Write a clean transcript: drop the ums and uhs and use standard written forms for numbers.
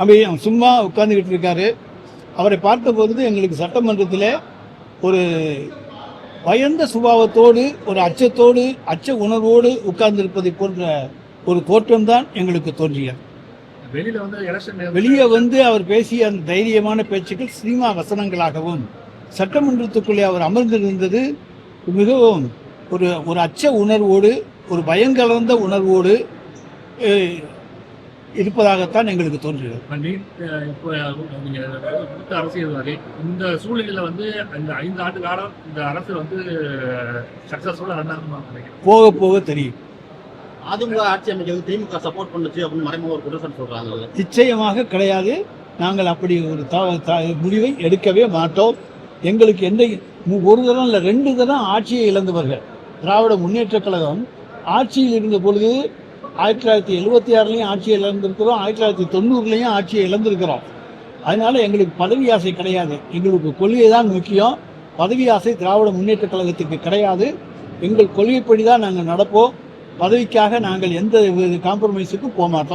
அவன் சும்மா உட்கார்ந்துக்கிட்டு இருக்காரு. அவரை பார்த்தபொழுது எங்களுக்கு சட்டமன்றத்தில் ஒரு பயந்த சுபாவத்தோடு, ஒரு அச்சத்தோடு, அச்ச உணர்வோடு உட்கார்ந்திருப்பதை போன்ற ஒரு தோற்றம்தான் எங்களுக்கு தோன்றியது. வெளியே வந்து அவர் பேசிய அந்த தைரியமான பேச்சுக்கள் சினிமா வசனங்களாகவும், சட்டமன்றத்துக்குள்ளே அவர் அமர்ந்திருந்தது மிகவும் ஒரு அச்ச உணர்வோடு, ஒரு பயங்கலந்த உணர்வோடு இருப்பதாகத்தான் எங்களுக்கு தோன்றுகிறது. அரசியல்வாதி இந்த சூழ்நிலையில வந்து இந்த 5 ஆண்டு காலம் இந்த அரசு வந்து சக்சஸ்ஃபுல்லா ரன் ஆகுமா? போக போக தெரியும். அதிமுக ஆட்சி அமைக்கிறது திமுக சப்போர்ட் பண்ணுச்சு அப்படின்னு மறைமுக ஒரு குற்றச்சாட்டு சொல்றாங்க. நிச்சயமாக கிடையாது. நாங்கள் அப்படி ஒரு முடிவை எடுக்கவே மாட்டோம். எங்களுக்கு ஒரு தரம் இல்லை, 2 தரம் ஆட்சியை இழந்தவர்கள். திராவிட முன்னேற்ற கழகம் ஆட்சியில் இருந்த பொழுது 1976 ஆட்சியை இழந்திருக்கிறோம், 1990 ஆட்சியை இழந்திருக்கிறோம். அதனால எங்களுக்கு பதவி ஆசை கிடையாது. எங்களுக்கு கொள்கை தான் முக்கியம். பதவி ஆசை திராவிட முன்னேற்ற கழகத்துக்கு கிடையாது. எங்கள் கொள்கைப்படி தான் நாங்கள் நடப்போம். பதவிக்காக நாங்கள் எந்த காம்ப்ரமைஸுக்கும் போக மாட்டோம்.